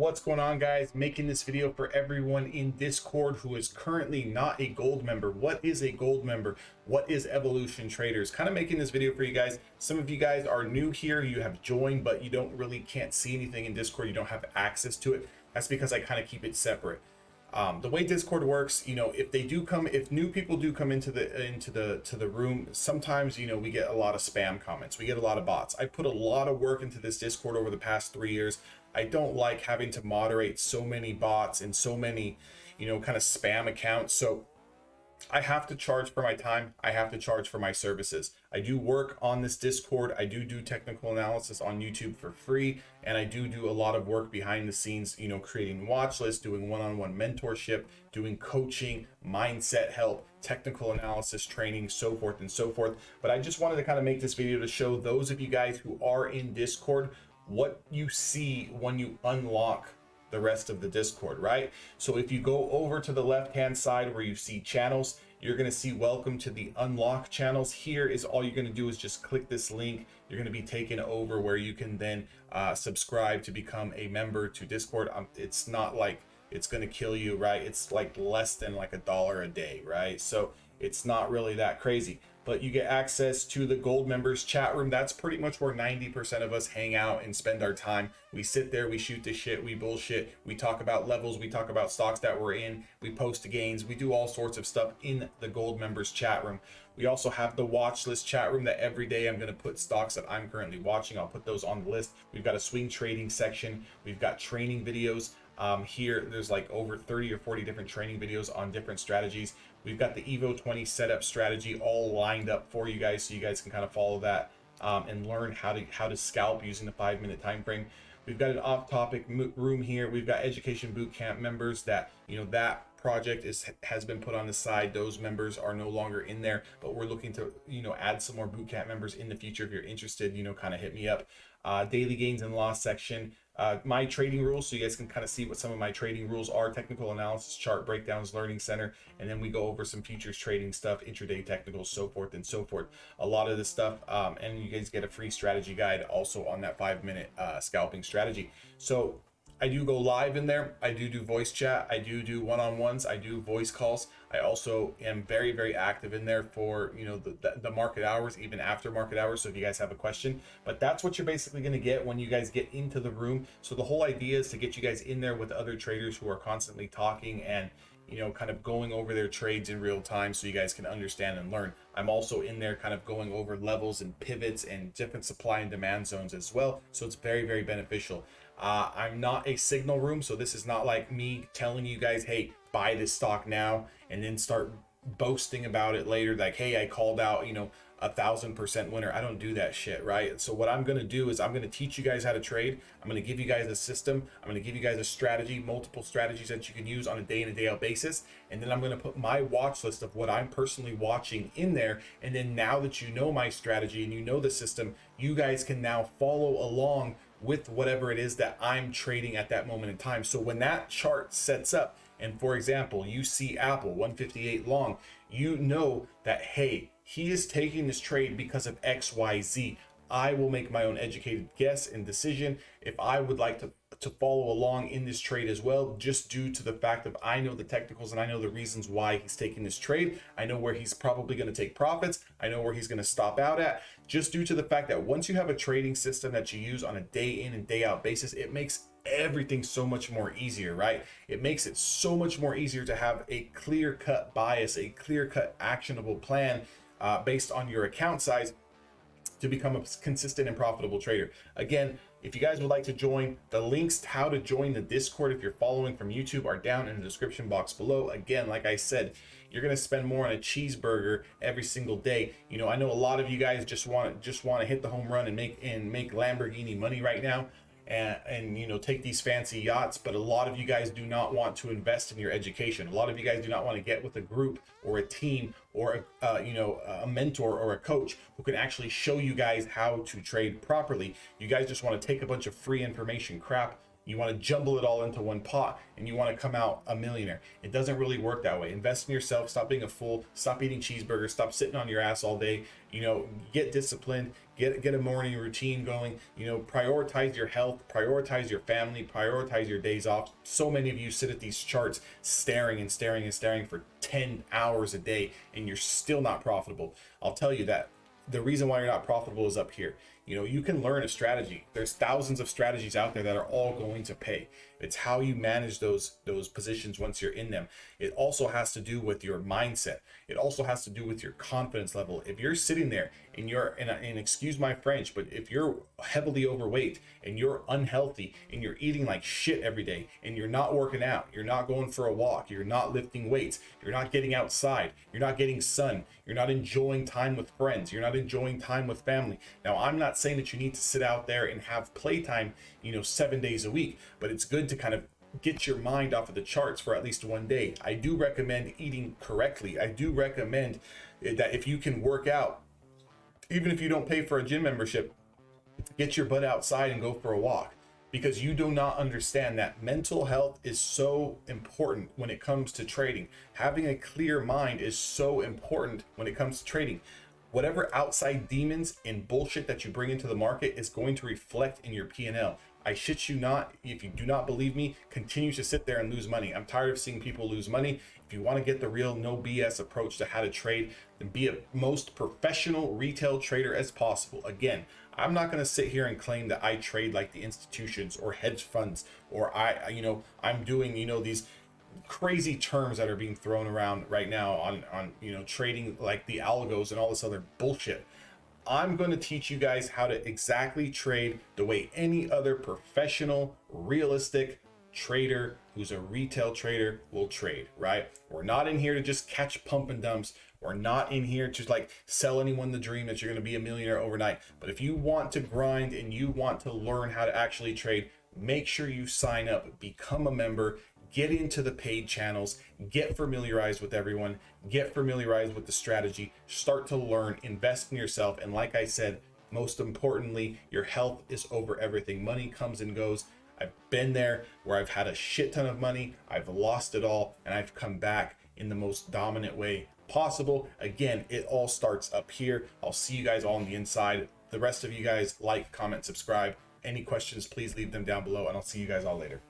What's going on, guys? Making this video for everyone in Discord who is currently not a gold member. What is a gold member? What is Evolution Traders? Kind of making this video for you guys. Some of you guys are new here, you have joined, but you can't see anything in Discord. You don't have access to it. That's because I kind of keep it separate. The way Discord works, if new people do come into the room, sometimes we get a lot of spam comments, we get a lot of bots. I put a lot of work into this Discord over the past 3 years. I don't like having to moderate so many bots and so many kind of spam accounts. So I have to charge for my time. I have to charge for my services. I do work on this Discord. I do technical analysis on YouTube for free. And I do a lot of work behind the scenes, creating watch lists, doing one-on-one mentorship, doing coaching, mindset help, technical analysis, training, so forth and so forth. But I just wanted to kind of make this video to show those of you guys who are in Discord what you see when you unlock the rest of the Discord, right? So if you go over to the left hand side where you see channels, you're going to see welcome to the unlock channels. Here is all you're going to do is just click this link. You're going to be taken over where you can then subscribe to become a member to Discord. It's not like it's going to kill you, right? It's like less than like $1 a day, right? So it's not really that crazy, but you get access to the gold members chat room. That's pretty much where 90% of us hang out and spend our time. We sit there, we shoot the shit, we bullshit, we talk about levels, we talk about stocks that we're in, we post gains, we do all sorts of stuff in the gold members chat room. We also have the watch list chat room that every day I'm going to put stocks that I'm currently watching. I'll put those on the list. We've got a swing trading section. We've got training videos. Here there's like over 30 or 40 different training videos on different strategies. We've got the Evo 20 setup strategy all lined up for you guys, so you guys can kind of follow that and learn how to scalp using the 5-minute time frame. We've got an off-topic room here. We've got education bootcamp members that that project has been put on the side. Those members are no longer in there, but we're looking to add some more bootcamp members in the future. If you're interested, kind of hit me up. Daily gains and loss section. My trading rules, so you guys can kind of see what some of my trading rules are: technical analysis, chart breakdowns, learning center, and then we go over some futures trading stuff, intraday technicals, so forth and so forth. A lot of this stuff, and you guys get a free strategy guide also on that 5-minute scalping strategy. So I do go live in there. I do voice chat. I do one-on-ones. I do voice calls. I also am very, very active in there for the market hours, even after market hours. So if you guys have a question, but that's what you're basically going to get when you guys get into the room. So the whole idea is to get you guys in there with other traders who are constantly talking and kind of going over their trades in real time, so you guys can understand and learn. I'm also in there kind of going over levels and pivots and different supply and demand zones as well. So it's very, very beneficial. I'm not a signal room, so this is not like me telling you guys, hey, buy this stock now, and then start boasting about it later, like, hey, I called out 1,000% winner. I don't do that shit, right? So what I'm going to do is I'm going to teach you guys how to trade. I'm going to give you guys a system. I'm going to give you guys a strategy, multiple strategies that you can use on a day in and day out basis. And then I'm going to put my watch list of what I'm personally watching in there. And then now that you know my strategy and you know the system, you guys can now follow along with whatever it is that I'm trading at that moment in time. So when that chart sets up, and for example, you see Apple 158 long, you know that, hey, he is taking this trade because of XYZ. I will make my own educated guess and decision if I would like to follow along in this trade as well, just due to the fact that I know the technicals and I know the reasons why he's taking this trade. I know where he's probably going to take profits. I know where he's going to stop out at, just due to the fact that once you have a trading system that you use on a day in and day out basis, it makes everything so much more easier, right? It makes it so much more easier to have a clear-cut bias, a clear-cut actionable plan based on your account size to become a consistent and profitable trader. Again, if you guys would like to join, the links to how to join the Discord if you're following from YouTube are down in the description box below. Again, like I said, you're gonna spend more on a cheeseburger every single day. I know a lot of you guys just want to hit the home run and make Lamborghini money right now, and take these fancy yachts, but a lot of you guys do not want to invest in your education. A lot of you guys do not want to get with a group or a team or a mentor or a coach who can actually show you guys how to trade properly. You guys just want to take a bunch of free information crap, You want to jumble it all into one pot and you want to come out a millionaire. It doesn't really work that way. Invest in yourself. Stop being a fool. Stop eating cheeseburgers. Stop sitting on your ass all day. You know, get disciplined. Get a morning routine going. You know, prioritize your health, prioritize your family, prioritize your days off. So many of you sit at these charts staring and staring and staring for 10 hours a day, and you're still not profitable. I'll tell you that the reason why you're not profitable is up here. You know, you can learn a strategy. There's thousands of strategies out there that are all going to pay. It's how you manage those positions once you're in them. It also has to do with your mindset. It also has to do with your confidence level. If you're sitting there and you're, and excuse my French, but if you're heavily overweight and you're unhealthy and you're eating like shit every day and you're not working out, you're not going for a walk, you're not lifting weights, you're not getting outside, you're not getting sun, you're not enjoying time with friends, you're not enjoying time with family. Now, I'm not saying that you need to sit out there and have playtime, you know, 7 days a week, but it's good to kind of get your mind off of the charts for at least one day. I do recommend eating correctly. I do recommend that if you can work out, even if you don't pay for a gym membership, get your butt outside and go for a walk, because you do not understand that mental health is so important when it comes to trading. Having a clear mind is so important when it comes to trading. Whatever outside demons and bullshit that you bring into the market is going to reflect in your P&L. I shit you not. If you do not believe me, continue to sit there and lose money. I'm tired of seeing people lose money. If you want to get the real no BS approach to how to trade, then be a most professional retail trader as possible. Again, I'm not going to sit here and claim that I trade like the institutions or hedge funds, or I'm doing, these crazy terms that are being thrown around right now on trading like the algos and all this other bullshit. I'm going to teach you guys how to exactly trade the way any other professional, realistic trader who's a retail trader will trade, right? We're not in here to just catch pump and dumps. We're not in here to like sell anyone the dream that you're going to be a millionaire overnight. But if you want to grind and you want to learn how to actually trade, make sure you sign up, become a member, get into the paid channels, get familiarized with everyone, get familiarized with the strategy, start to learn, invest in yourself. And like I said, most importantly, your health is over everything. Money comes and goes. I've been there where I've had a shit ton of money, I've lost it all, and I've come back in the most dominant way possible. Again, it all starts up here. I'll see you guys all on the inside. The rest of you guys, like, comment, subscribe. Any questions, please leave them down below, and I'll see you guys all later.